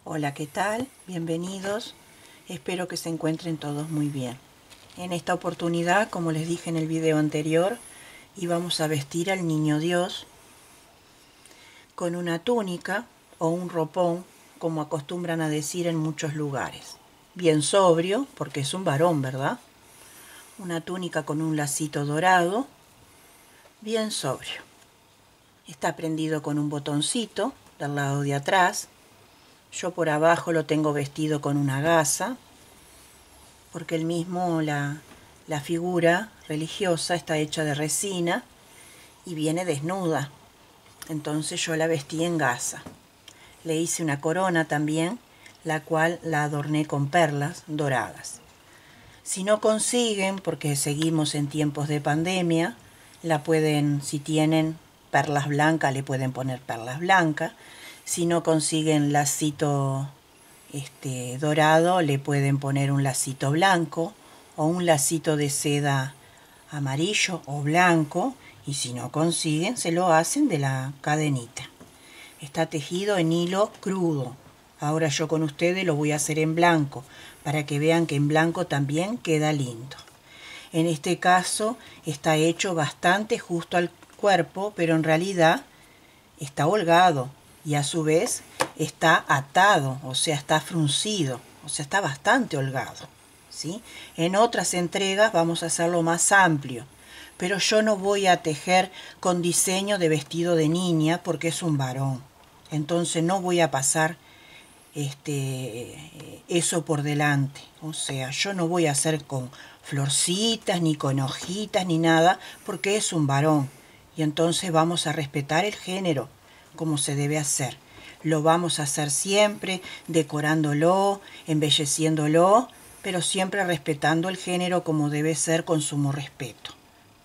Hola, ¿qué tal? Bienvenidos. Espero que se encuentren todos muy bien. En esta oportunidad, como les dije en el video anterior, íbamos a vestir al Niño Dios con una túnica o un ropón, como acostumbran a decir en muchos lugares. Bien sobrio, porque es un varón, ¿verdad? Una túnica con un lacito dorado, bien sobrio. Está prendido con un botoncito del lado de atrás. Yo por abajo lo tengo vestido con una gasa, porque la figura religiosa está hecha de resina y viene desnuda. Entonces yo la vestí en gasa. Le hice una corona también, la cual la adorné con perlas doradas. Si no consiguen, porque seguimos en tiempos de pandemia, la pueden, si tienen perlas blancas, le pueden poner perlas blancas. Si no consiguen lacito dorado, le pueden poner un lacito blanco o un lacito de seda amarillo o blanco, y si no consiguen, se lo hacen de la cadenita. Está tejido en hilo crudo. Ahora yo con ustedes lo voy a hacer en blanco, para que vean que en blanco también queda lindo. En este caso está hecho bastante justo al cuerpo, pero en realidad está holgado y a su vez está atado, o sea, está fruncido, o sea, está bastante holgado, ¿sí? En otras entregas vamos a hacerlo más amplio, pero yo no voy a tejer con diseño de vestido de niña porque es un varón. Entonces no voy a pasar eso por delante. O sea, yo no voy a hacer con florcitas, ni con hojitas, ni nada, porque es un varón. Y entonces vamos a respetar el género como se debe hacer. Lo vamos a hacer siempre decorándolo, embelleciéndolo, pero siempre respetando el género como debe ser, con sumo respeto.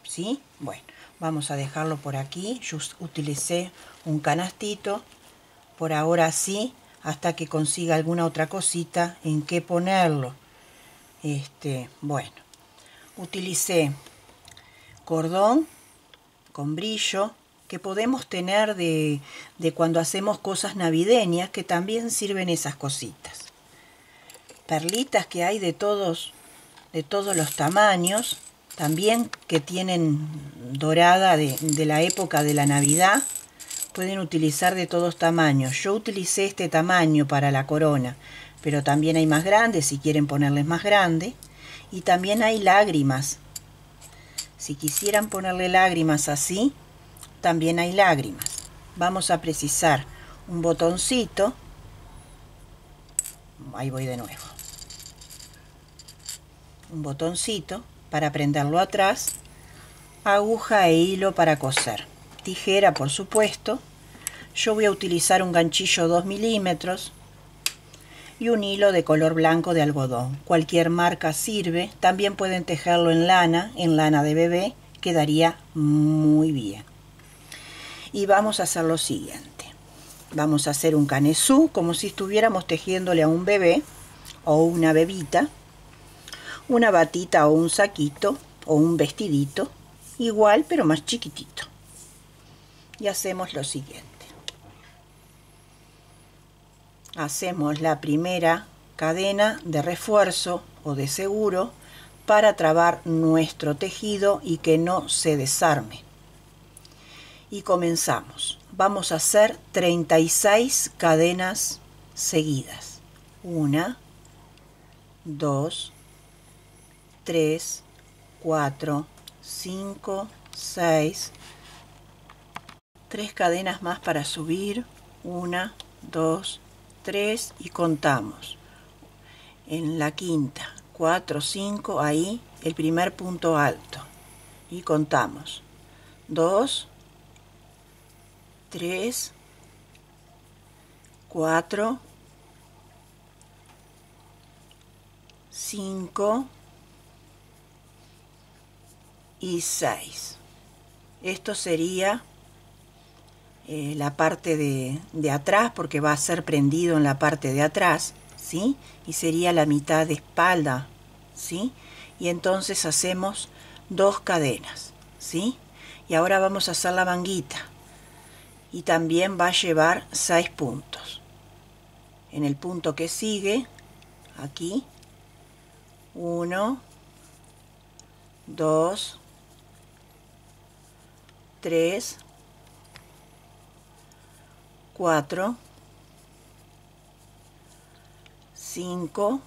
¿Sí? Bueno, vamos a dejarlo por aquí. Yo utilicé un canastito, por ahora sí, hasta que consiga alguna otra cosita en qué ponerlo. Bueno, utilicé cordón con brillo, que podemos tener de cuando hacemos cosas navideñas, que también sirven esas cositas. Perlitas que hay de todos los tamaños, también que tienen dorada de la época de la Navidad. Pueden utilizar de todos tamaños. Yo utilicé este tamaño para la corona, pero también hay más grandes si quieren ponerles más grande. Y también hay lágrimas. Si quisieran ponerle lágrimas así, también hay lágrimas. Vamos a precisar un botoncito. Ahí voy de nuevo. Un botoncito para prenderlo atrás. Aguja e hilo para coser. Tijera, por supuesto. Yo voy a utilizar un ganchillo 2 milímetros y un hilo de color blanco de algodón. Cualquier marca sirve. También pueden tejerlo en lana de bebé. Quedaría muy bien. Y vamos a hacer lo siguiente. Vamos a hacer un canesú, como si estuviéramos tejiéndole a un bebé o una bebita, una batita o un saquito o un vestidito, igual pero más chiquitito. Y hacemos lo siguiente. Hacemos la primera cadena de refuerzo o de seguro para trabar nuestro tejido y que no se desarme. Y comenzamos. Vamos a hacer 36 cadenas seguidas. 1, 2, 3, 4, 5, 6. 3 cadenas más para subir. 1, 2, 3 y contamos. En la quinta, 4, 5, ahí el primer punto alto. Y contamos. 2, 3, 4, 5 y 6. Esto sería la parte de atrás, porque va a ser prendido en la parte de atrás, ¿sí? Y sería la mitad de espalda, ¿sí? Y entonces hacemos 2 cadenas, ¿sí? Y ahora vamos a hacer la manguita. Y también va a llevar 6 puntos. En el punto que sigue, aquí, 1, 2, 3, 4, 5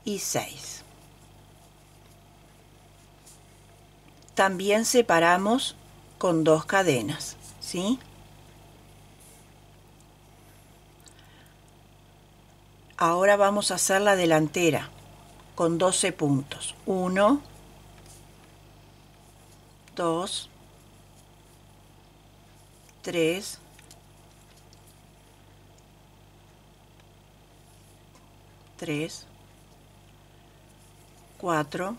y 6. También separamos con 2 cadenas, ¿sí? Ahora vamos a hacer la delantera con 12 puntos. 1, 2, 3, 4,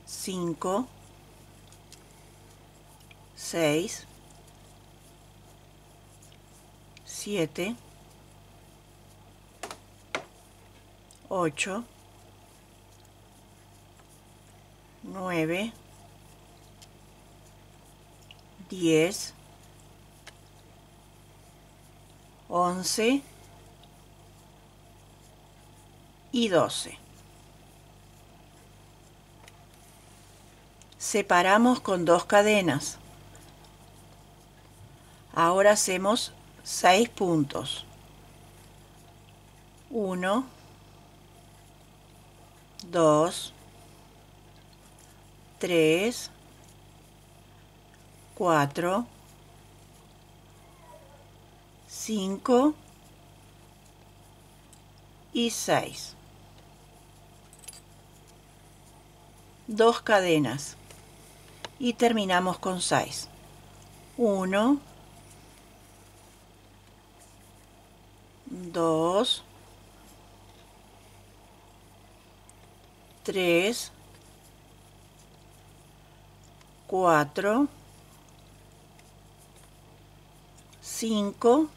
5, 6, 7, 8, 9, 10, 11 y 12. Separamos con 2 cadenas. Ahora hacemos 6 puntos. 1, 2, 3, 4, 5 y 6. 2 cadenas y terminamos con 6. 1, 2, 3, 4, 5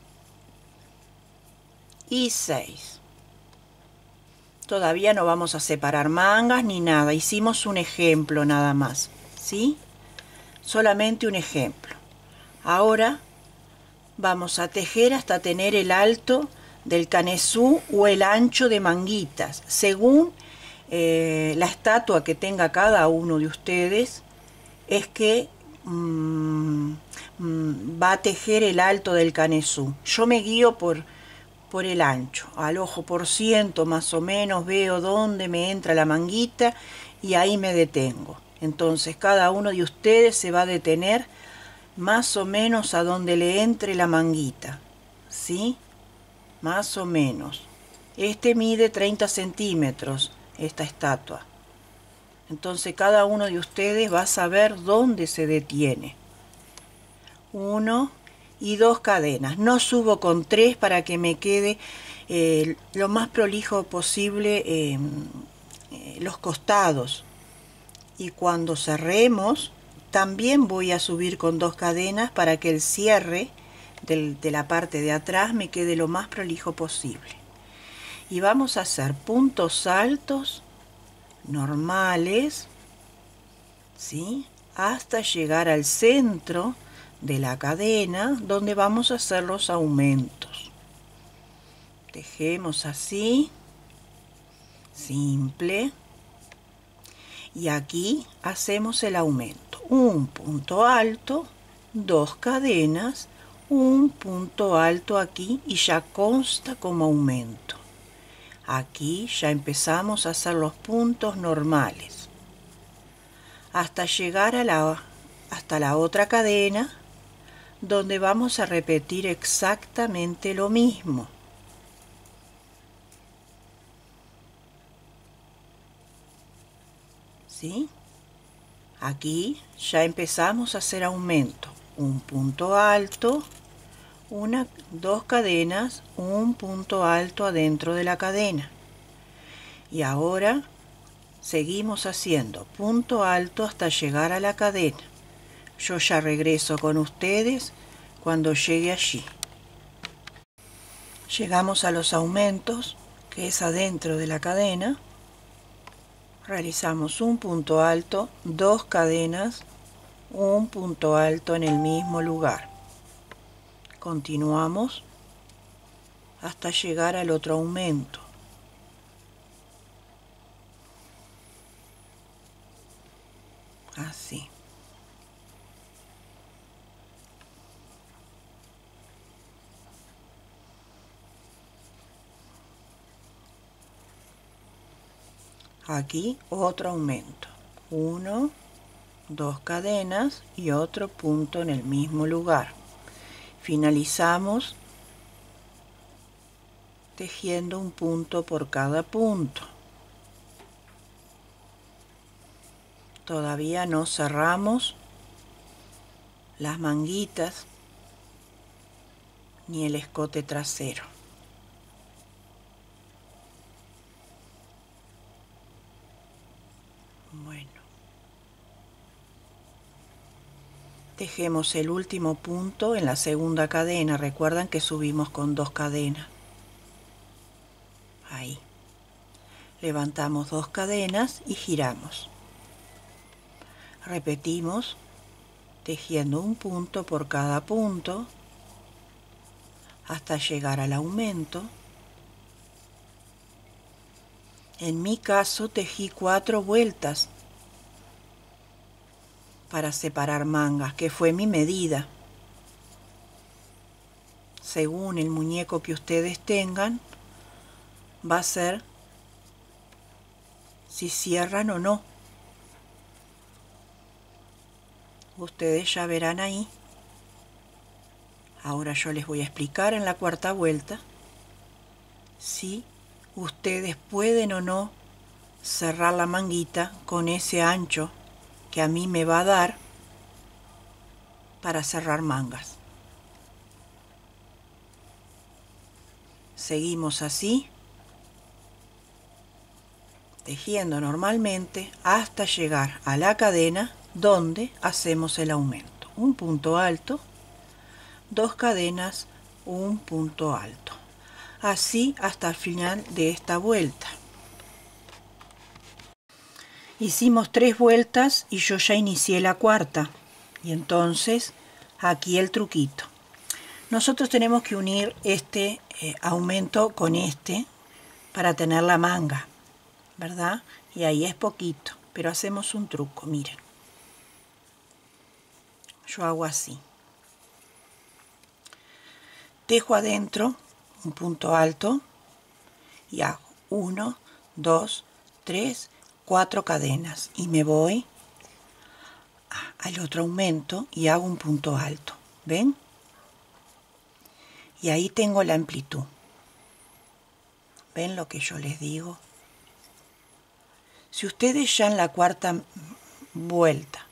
y 6. Todavía no vamos a separar mangas ni nada, hicimos un ejemplo nada más, ¿sí? Solamente un ejemplo. Ahora vamos a tejer hasta tener el alto del canesú o el ancho de manguitas, según la estatua que tenga cada uno de ustedes, es que va a tejer el alto del canesú. Yo me guío por el ancho, al ojo por ciento más o menos, veo dónde me entra la manguita y ahí me detengo. Entonces cada uno de ustedes se va a detener más o menos a donde le entre la manguita, ¿sí? Más o menos. Este mide 30 centímetros, esta estatua. Entonces cada uno de ustedes va a saber dónde se detiene. 1 y 2 cadenas. No subo con 3 para que me quede lo más prolijo posible los costados. Y cuando cerremos, también voy a subir con 2 cadenas para que el cierre de la parte de atrás me quede lo más prolijo posible. Y vamos a hacer puntos altos normales, ¿sí? Hasta llegar al centro de la cadena donde vamos a hacer los aumentos. Tejemos así, simple, y aquí hacemos el aumento. Un punto alto, 2 cadenas, un punto alto aquí y ya consta como aumento. Aquí ya empezamos a hacer los puntos normales hasta llegar hasta la otra cadena, donde vamos a repetir exactamente lo mismo. ¿Sí? Aquí ya empezamos a hacer aumento. Un punto alto, 2 cadenas, un punto alto adentro de la cadena. Y ahora seguimos haciendo punto alto hasta llegar a la cadena. Yo ya regreso con ustedes cuando llegue allí. Llegamos a los aumentos, que es adentro de la cadena. Realizamos un punto alto, 2 cadenas, un punto alto en el mismo lugar. Continuamos hasta llegar al otro aumento. Así. Aquí otro aumento. 1, 2 cadenas y otro punto en el mismo lugar. Finalizamos tejiendo un punto por cada punto. Todavía no cerramos las manguitas ni el escote trasero. Bueno, tejemos el último punto en la segunda cadena. Recuerdan que subimos con 2 cadenas. Ahí. Levantamos 2 cadenas y giramos. Repetimos tejiendo un punto por cada punto hasta llegar al aumento. En mi caso tejí 4 vueltas para separar mangas, que fue mi medida. Según el muñeco que ustedes tengan, va a ser si cierran o no. Ustedes ya verán ahí. Ahora yo les voy a explicar en la cuarta vuelta si ustedes pueden o no cerrar la manguita con ese ancho que a mí me va a dar para cerrar mangas. Seguimos así, tejiendo normalmente hasta llegar a la cadena donde hacemos el aumento. Un punto alto, 2 cadenas, un punto alto. Así hasta el final de esta vuelta. Hicimos 3 vueltas y yo ya inicié la cuarta. Y entonces aquí el truquito. Nosotros tenemos que unir este aumento con este para tener la manga, ¿verdad? Y ahí es poquito, pero hacemos un truco, miren. Yo hago así. Tejo adentro un punto alto y hago 1, 2, 3, 4 cadenas y me voy al otro aumento y hago un punto alto, ¿ven? Y ahí tengo la amplitud. ¿Ven lo que yo les digo? Si ustedes ya en la cuarta vuelta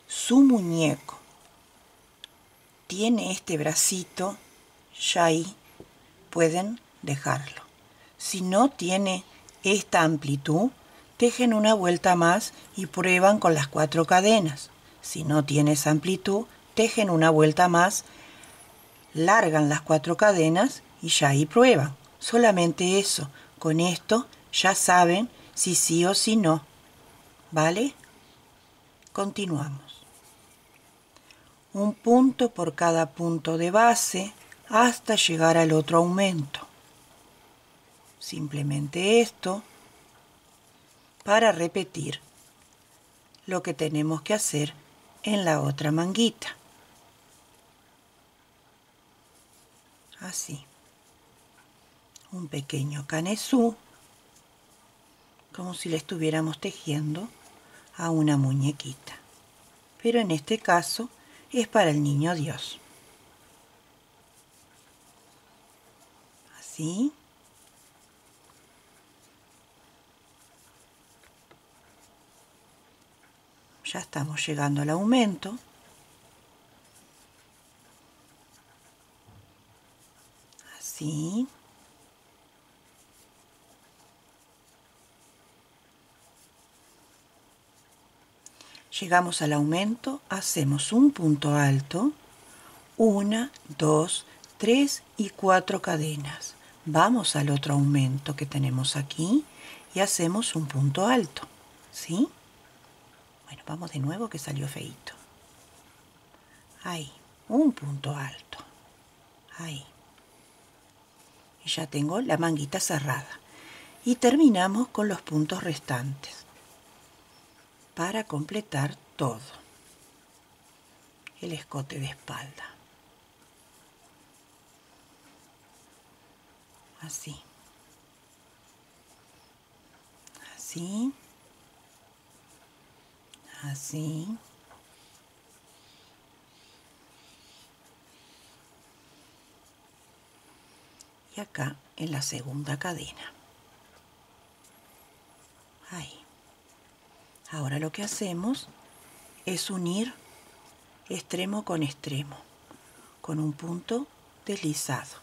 su muñeco tiene este bracito, ya ahí pueden dejarlo. Si no tiene esta amplitud, tejen una vuelta más y prueban con las 4 cadenas. Si no tiene esa amplitud, tejen una vuelta más, largan las 4 cadenas y ya ahí prueban. Solamente eso. Con esto ya saben si sí o si no. ¿Vale? Continuamos. Un punto por cada punto de base hasta llegar al otro aumento. Simplemente esto para repetir lo que tenemos que hacer en la otra manguita. Así. Un pequeño canesú, como si le estuviéramos tejiendo a una muñequita. Pero en este caso es para el niño Dios. Así. Ya estamos llegando al aumento. Así. Llegamos al aumento, hacemos un punto alto, 1, 2, 3 y 4 cadenas. Vamos al otro aumento que tenemos aquí y hacemos un punto alto, ¿sí? Bueno, vamos de nuevo que salió feíto. ahí, un punto alto, ahí. Y ya tengo la manguita cerrada. Y terminamos con los puntos restantes para completar todo el escote de espalda. Así. Así. Así. Y acá en la segunda cadena. Ahí. Ahora lo que hacemos es unir extremo con extremo con un punto deslizado.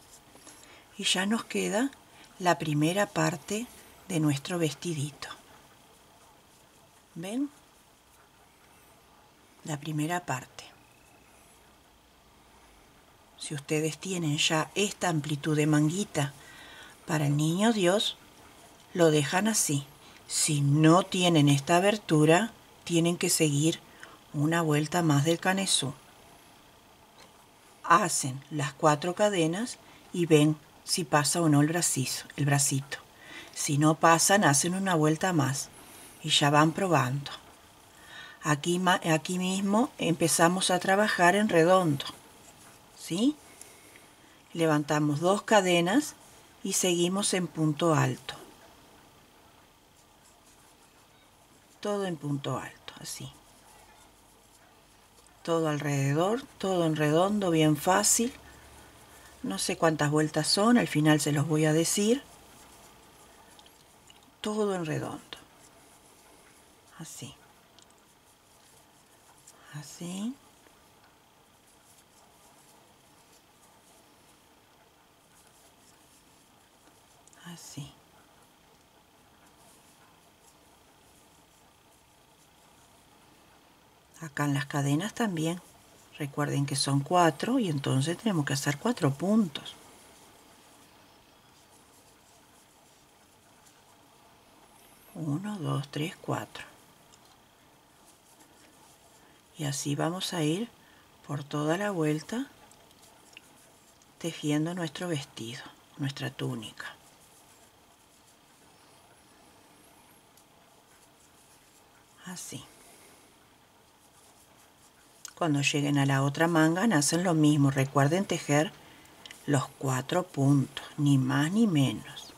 Y ya nos queda la primera parte de nuestro vestidito. ¿Ven? La primera parte. Si ustedes tienen ya esta amplitud de manguita para el niño Dios, lo dejan así. Si no tienen esta abertura, tienen que seguir una vuelta más del canesú. Hacen las 4 cadenas y ven si pasa o no el bracito. Si no pasan, hacen una vuelta más y ya van probando. Aquí mismo empezamos a trabajar en redondo. ¿Sí? Levantamos 2 cadenas y seguimos en punto alto. Todo en punto alto, así. Todo alrededor, todo en redondo, bien fácil. No sé cuántas vueltas son, al final se los voy a decir. Todo en redondo. Así. Así. Así. Acá en las cadenas también. Recuerden que son 4 y entonces tenemos que hacer 4 puntos. Uno, dos, tres, 4. Y así vamos a ir por toda la vuelta tejiendo nuestro vestido, nuestra túnica. Así. Cuando lleguen a la otra manga, hacen lo mismo. Recuerden tejer los 4 puntos, ni más ni menos.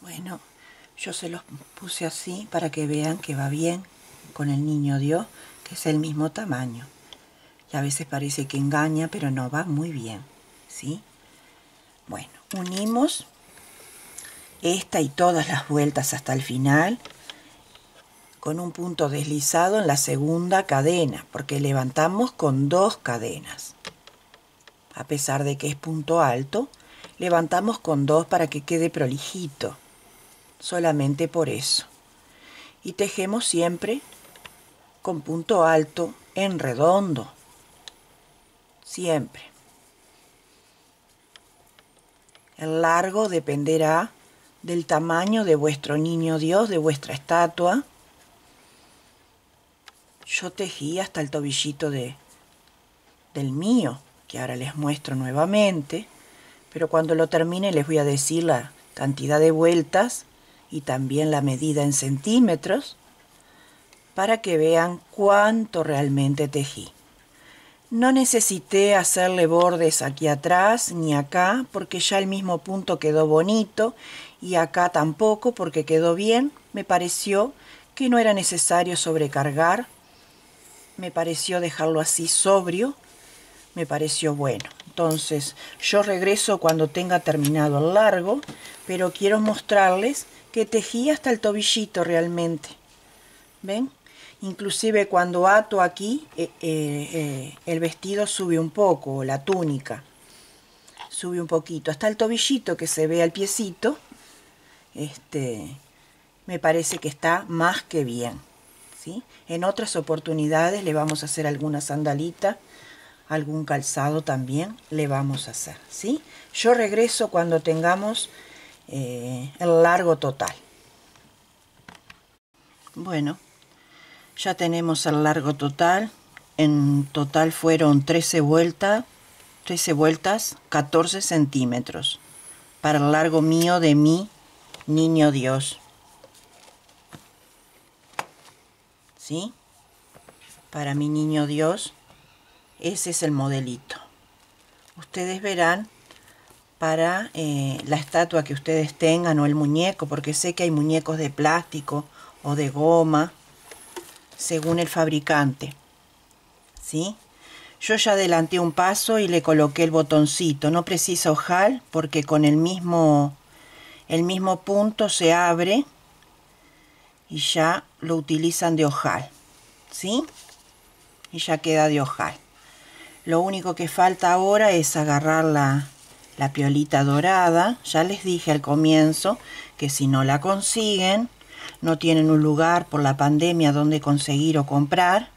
Bueno, yo se los puse así para que vean que va bien con el niño Dios, que es el mismo tamaño. Y a veces parece que engaña, pero no, va muy bien, ¿sí? Bueno, unimos esta y todas las vueltas hasta el final con un punto deslizado en la segunda cadena, porque levantamos con 2 cadenas. A pesar de que es punto alto, levantamos con 2 para que quede prolijito, solamente por eso. Y tejemos siempre con punto alto en redondo, siempre. El largo dependerá del tamaño de vuestro niño Dios, de vuestra estatua. Yo tejí hasta el tobillito del mío, que ahora les muestro nuevamente, pero cuando lo termine les voy a decir la cantidad de vueltas y también la medida en centímetros para que vean cuánto realmente tejí. No necesité hacerle bordes aquí atrás ni acá porque ya el mismo punto quedó bonito y acá tampoco porque quedó bien. Me pareció que no era necesario sobrecargar. Me pareció dejarlo así sobrio, me pareció bueno. Entonces yo regreso cuando tenga terminado el largo, pero quiero mostrarles que tejí hasta el tobillito realmente. ¿Ven? Inclusive cuando ato aquí, el vestido sube un poco, la túnica sube un poquito, hasta el tobillito que se ve al piecito, me parece que está más que bien. ¿Sí? En otras oportunidades le vamos a hacer alguna sandalita, algún calzado también le vamos a hacer. ¿Sí? Yo regreso cuando tengamos el largo total. Bueno, Ya tenemos el largo total. En total fueron 13 vueltas, 14 centímetros. Para el largo mío de mi niño Dios. ¿Sí? Para mi niño Dios, ese es el modelito. Ustedes verán para la estatua que ustedes tengan o el muñeco, porque sé que hay muñecos de plástico o de goma, según el fabricante. ¿Sí? Yo ya adelanté un paso y le coloqué el botoncito. No precisa ojal porque con el mismo punto se abre y ya lo utilizan de ojal. ¿Sí? Y ya queda de ojal. Lo único que falta ahora es agarrar la piolita dorada. Ya les dije al comienzo que si no la consiguen, no tienen un lugar por la pandemia donde conseguir o comprar.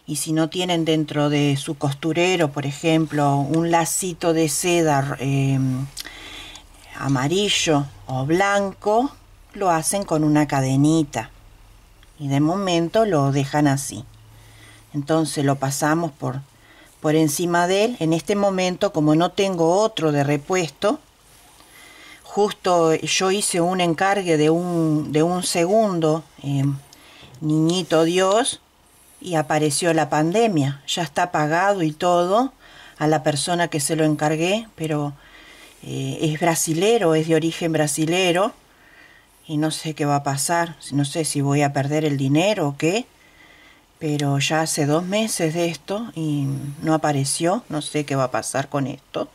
Y si no tienen dentro de su costurero, por ejemplo, un lacito de seda amarillo o blanco, lo hacen con una cadenita. Y de momento lo dejan así. Entonces lo pasamos por encima de él. En este momento, como no tengo otro de repuesto, justo yo hice un encargue de un segundo niñito Dios y apareció la pandemia. Ya está pagado y todo a la persona que se lo encargué, pero es brasilero, es de origen brasilero y no sé qué va a pasar. No sé si voy a perder el dinero o qué. Pero ya hace 2 meses de esto y no apareció. No sé qué va a pasar con esto.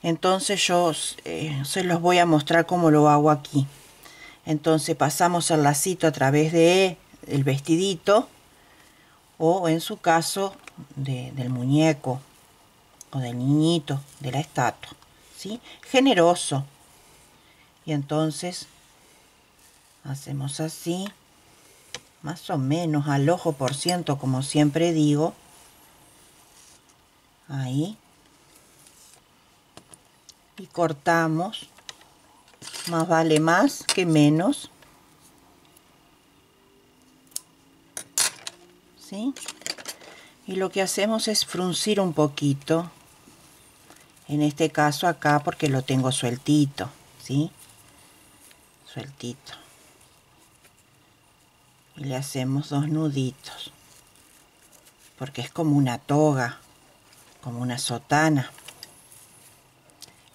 Entonces yo se los voy a mostrar cómo lo hago aquí. Entonces pasamos el lacito a través de el vestidito o en su caso del muñeco o del niñito, de la estatua. ¿Sí? Generoso. Y entonces hacemos así. Más o menos al ojo por ciento, como siempre digo. Ahí. Y cortamos. Más vale más que menos. ¿Sí? Y lo que hacemos es fruncir un poquito. En este caso acá porque lo tengo sueltito. ¿Sí? Sueltito. Y le hacemos 2 nuditos. Porque es como una toga. Como una sotana.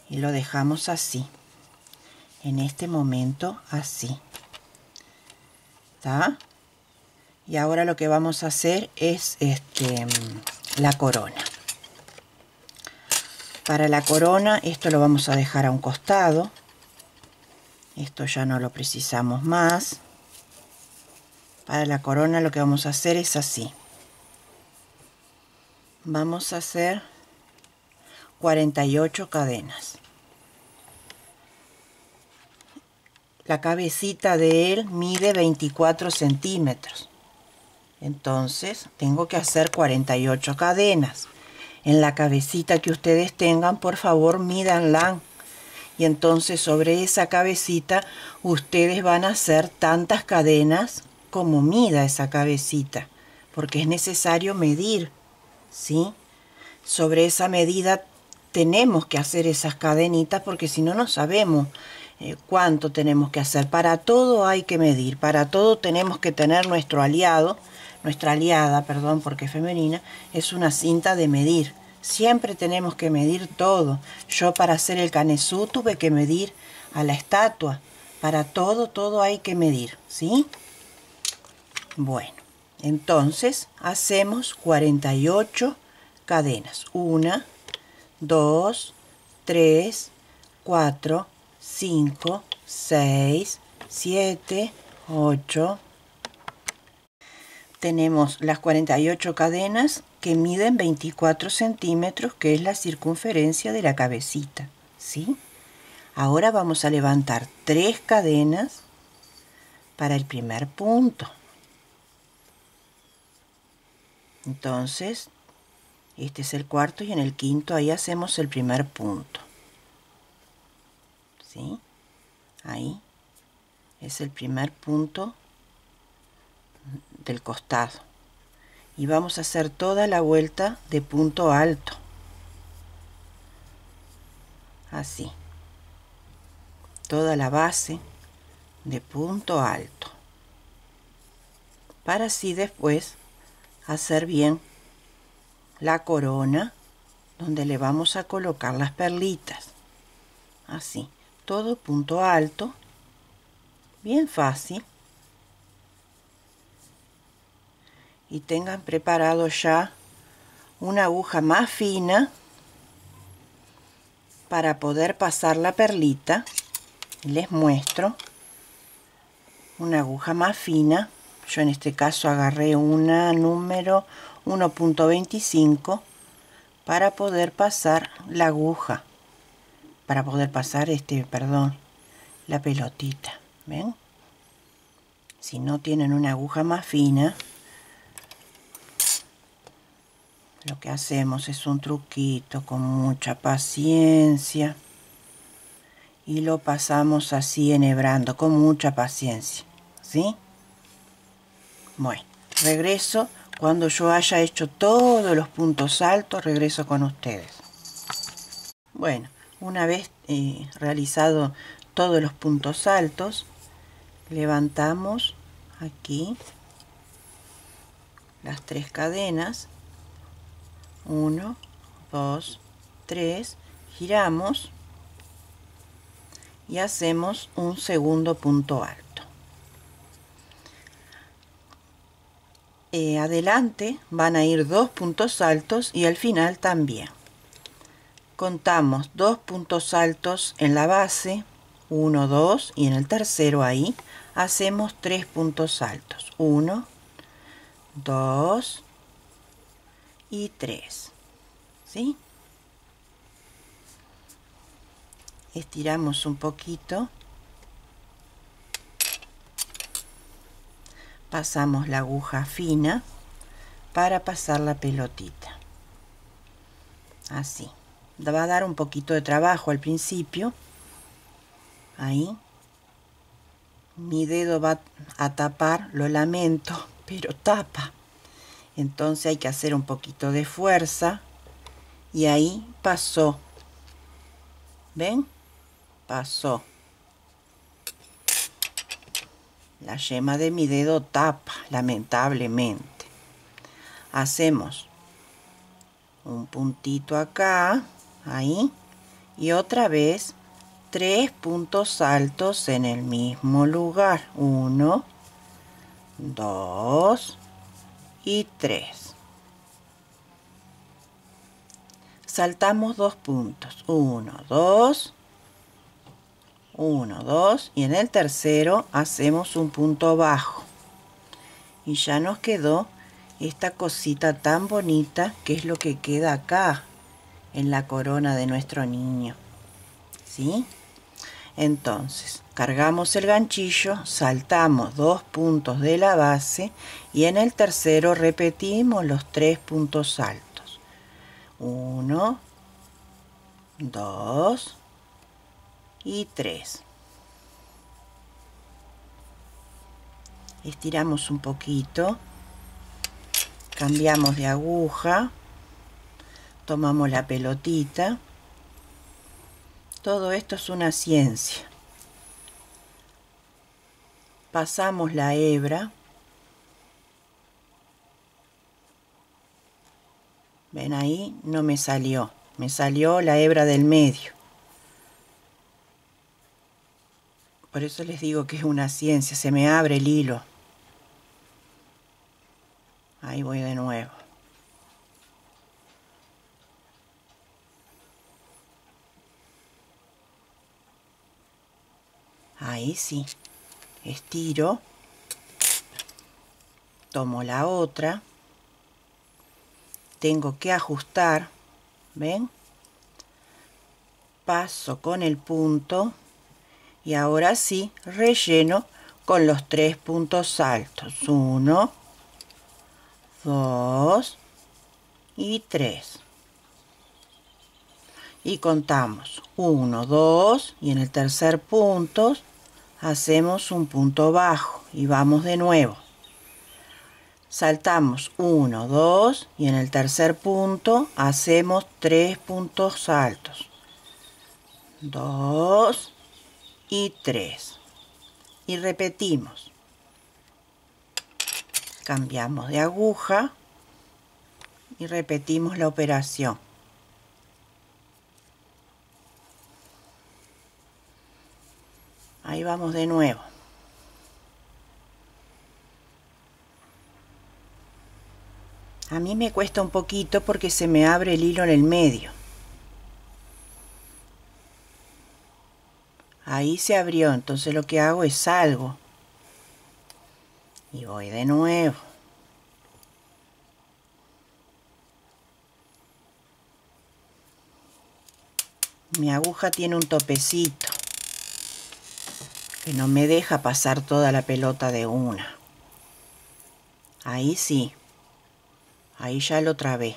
Y lo dejamos así. En este momento así. ¿Está? Y ahora lo que vamos a hacer es la corona. Para la corona esto lo vamos a dejar a un costado. Esto ya no lo precisamos más. Para la corona lo que vamos a hacer es así. Vamos a hacer 48 cadenas. La cabecita de él mide 24 centímetros. Entonces tengo que hacer 48 cadenas. En la cabecita que ustedes tengan, por favor, mídanla. Y entonces sobre esa cabecita ustedes van a hacer tantas cadenas como mida esa cabecita. Porque es necesario medir, ¿sí? Sobre esa medida tenemos que hacer esas cadenitas porque si no, no sabemos cuánto tenemos que hacer. Para todo hay que medir. Para todo tenemos que tener nuestro aliado. Nuestra aliada, perdón, porque es femenina, es una cinta de medir. Siempre tenemos que medir todo. Yo para hacer el canesú tuve que medir a la estatua. Para todo hay que medir, ¿sí? Bueno, entonces hacemos 48 cadenas. 1, 2, 3, 4, 5, 6, 7, 8. Tenemos las 48 cadenas que miden 24 centímetros, que es la circunferencia de la cabecita, ¿sí? Ahora vamos a levantar 3 cadenas para el primer punto. Entonces, este es el cuarto y en el quinto ahí hacemos el primer punto, ¿sí? Ahí es el primer punto del costado y vamos a hacer toda la vuelta de punto alto, así, toda la base de punto alto, para así después hacer bien la corona donde le vamos a colocar las perlitas, así, todo punto alto, bien fácil. Y tengan preparado ya una aguja más fina para poder pasar la perlita. Les muestro una aguja más fina. Yo en este caso agarré una número 1.25 para poder pasar la aguja, para poder pasar la pelotita. ¿Ven? Si no tienen una aguja más fina, lo que hacemos es un truquito con mucha paciencia y lo pasamos así enhebrando con mucha paciencia, ¿sí? Bueno, regreso cuando yo haya hecho todos los puntos altos, regreso con ustedes. Bueno, una vez realizado todos los puntos altos, levantamos aquí las 3 cadenas, 1, 2, 3, giramos y hacemos un segundo punto alto. Adelante van a ir 2 puntos altos y al final también. Contamos 2 puntos altos en la base, 1, 2, y en el tercero ahí hacemos 3 puntos altos, 1, 2 y 3, ¿sí? Estiramos un poquito, pasamos la aguja fina para pasar la pelotita, así. Va a dar un poquito de trabajo al principio, ahí. Mi dedo va a tapar, lo lamento, pero tapa. Entonces hay que hacer un poquito de fuerza y ahí pasó. ¿Ven? Pasó. La yema de mi dedo tapa, lamentablemente. Hacemos un puntito acá, ahí, y otra vez 3 puntos altos en el mismo lugar. 1, 2 y 3. Saltamos 2 puntos. 1, 2, 1, 2 y en el tercero hacemos un punto bajo. Y ya nos quedó esta cosita tan bonita que es lo que queda acá en la corona de nuestro niño. ¿Sí? Entonces, cargamos el ganchillo, saltamos 2 puntos de la base y en el tercero repetimos los 3 puntos altos. 1, 2 y 3. Estiramos un poquito, cambiamos de aguja, tomamos la pelotita. Todo esto es una ciencia. Pasamos la hebra. ¿Ven ahí? No me salió. Me salió la hebra del medio. Por eso les digo que es una ciencia. Se me abre el hilo. Ahí voy de nuevo. Ahí sí. Estiro. Tomo la otra. Tengo que ajustar. ¿Ven? Paso con el punto. Y ahora sí, relleno con los 3 puntos altos. 1, 2 y 3. Y contamos 1, 2 y en el tercer punto hacemos un punto bajo y vamos de nuevo. saltamos 1, 2 y en el tercer punto hacemos 3 puntos altos, 2 y 3, y repetimos. Cambiamos de aguja y repetimos la operación. Ahí vamos de nuevo. A mí me cuesta un poquito porque se me abre el hilo en el medio. Ahí se abrió, entonces lo que hago es salgo y voy de nuevo. Mi aguja tiene un topecito que no me deja pasar toda la pelota de una. Ahí sí, ahí ya lo trabé.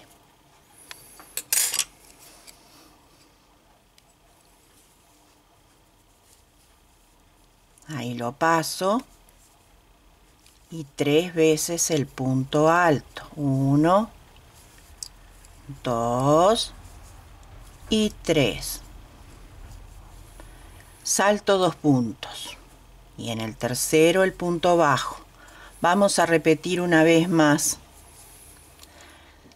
Ahí lo paso y 3 veces el punto alto. 1, 2 y 3. Salto 2 puntos y en el tercero el punto bajo. Vamos a repetir una vez más.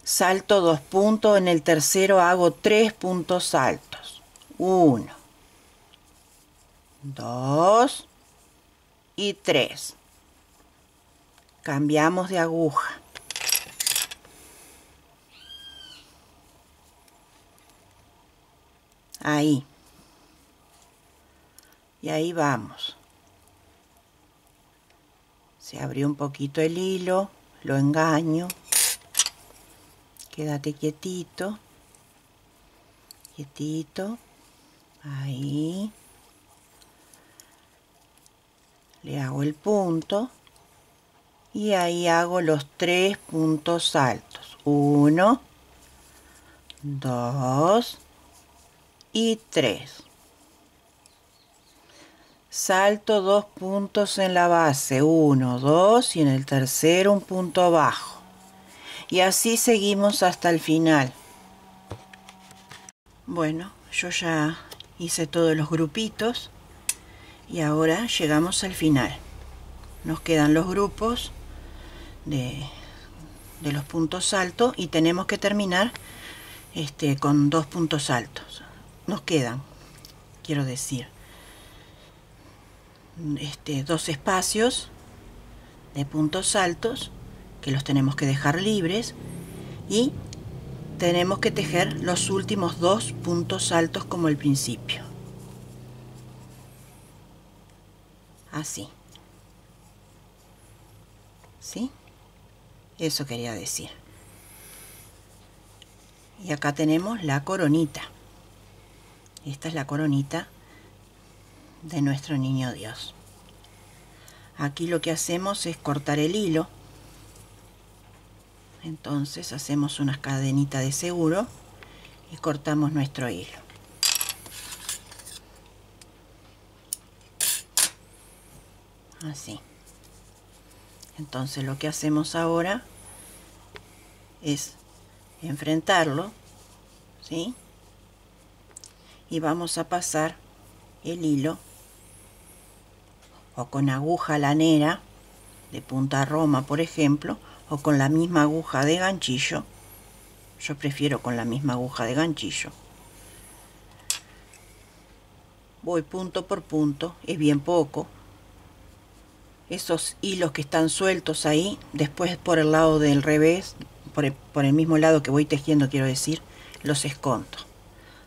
Salto 2 puntos, en el tercero hago 3 puntos altos. 1, 2 y 3. Cambiamos de aguja. Ahí. Y ahí vamos. Se abrió un poquito el hilo, lo engaño. Quédate quietito. Quietito. Ahí. Le hago el punto. Y ahí hago los 3 puntos altos. 1, 2 y 3. Salto 2 puntos en la base, 1, 2 y en el tercero un punto bajo. Y así seguimos hasta el final. Bueno, yo ya hice todos los grupitos y ahora llegamos al final. Nos quedan los grupos de los puntos altos y tenemos que terminar con 2 puntos altos. Nos quedan, quiero decir, 2 espacios de puntos altos que los tenemos que dejar libres y tenemos que tejer los últimos 2 puntos altos como al principio. Así. ¿Sí? Eso quería decir. Y acá tenemos la coronita. Esta es la coronita de nuestro niño Dios. Aquí lo que hacemos es cortar el hilo. Entonces hacemos unas cadenitas de seguro y cortamos nuestro hilo. Así. Entonces lo que hacemos ahora es enfrentarlo, ¿sí? Y vamos a pasar el hilo o con aguja lanera de punta roma, por ejemplo, o con la misma aguja de ganchillo. Yo prefiero con la misma aguja de ganchillo. Voy punto por punto, es bien poco. Esos hilos que están sueltos ahí, después por el lado del revés, por el mismo lado que voy tejiendo, quiero decir, los escondo.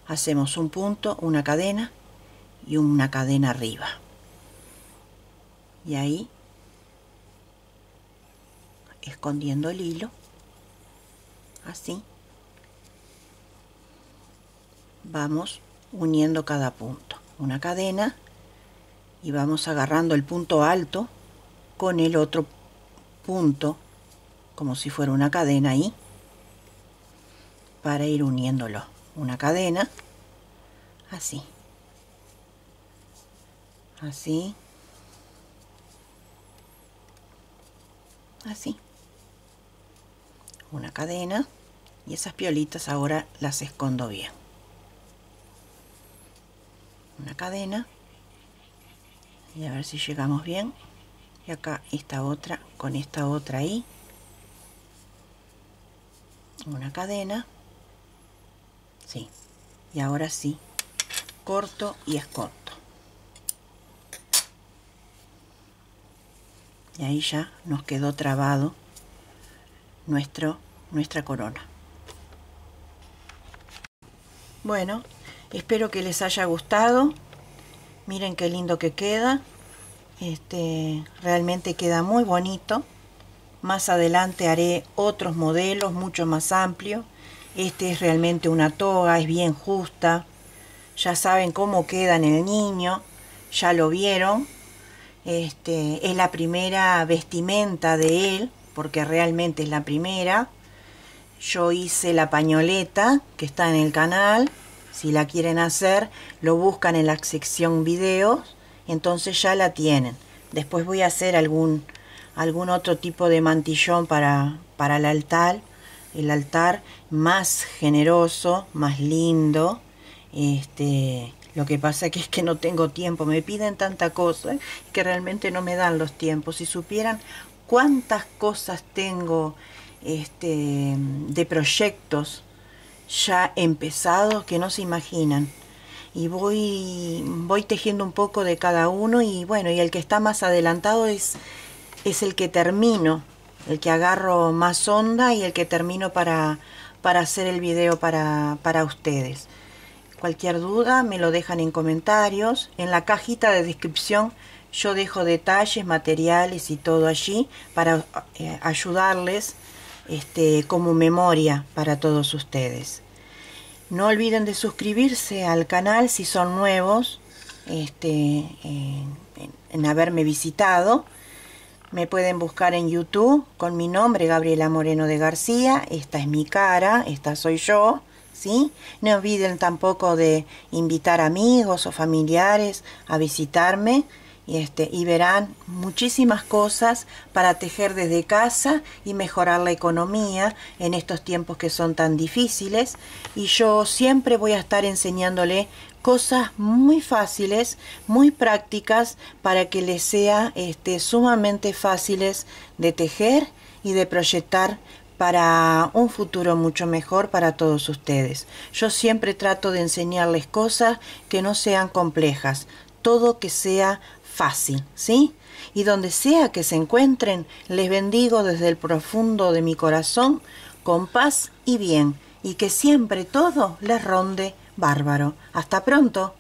Hacemos un punto, una cadena y una cadena arriba. Y ahí, escondiendo el hilo, así, vamos uniendo cada punto. Una cadena y vamos agarrando el punto alto con el otro punto, como si fuera una cadena ahí, para ir uniéndolo. Una cadena, así, así, así. una cadena, y esas piolitas ahora las escondo bien. Una cadena, y a ver si llegamos bien. Y acá esta otra, con esta otra ahí, una cadena, sí, y ahora sí, corto y escondo. Y ahí ya nos quedó trabado nuestra corona. Bueno, espero que les haya gustado. Miren qué lindo que queda. Realmente queda muy bonito. Más adelante haré otros modelos mucho más amplios. Este es realmente una toga, es bien justa. Ya saben cómo queda en el niño, ya lo vieron. Es la primera vestimenta de él, porque realmente es la primera. Yo hice la pañoleta que está en el canal. Si la quieren hacer, lo buscan en la sección videos, entonces ya la tienen. Después voy a hacer algún otro tipo de mantillón para el altar más generoso, más lindo. Lo que pasa es que no tengo tiempo, me piden tanta cosa que realmente no me dan los tiempos. Si supieran cuántas cosas tengo de proyectos ya empezados que no se imaginan, y voy tejiendo un poco de cada uno, y bueno, y el que está más adelantado es el que termino, el que agarro más onda y el que termino para hacer el video para ustedes. Cualquier duda me lo dejan en comentarios. En la cajita de descripción yo dejo detalles, materiales y todo allí para ayudarles como memoria para todos ustedes. No olviden de suscribirse al canal si son nuevos en haberme visitado. Me pueden buscar en YouTube con mi nombre, Gabriela Moreno de García. Esta es mi cara, esta soy yo, ¿sí? No olviden tampoco de invitar amigos o familiares a visitarme. Y verán muchísimas cosas para tejer desde casa y mejorar la economía en estos tiempos que son tan difíciles. Y yo siempre voy a estar enseñándole cosas muy fáciles, muy prácticas, para que les sea sumamente fáciles de tejer y de proyectar para un futuro mucho mejor para todos ustedes. Yo siempre trato de enseñarles cosas que no sean complejas, todo que sea fácil, ¿sí? Y donde sea que se encuentren, les bendigo desde el profundo de mi corazón, con paz y bien, y que siempre todo les ronde bárbaro. Hasta pronto.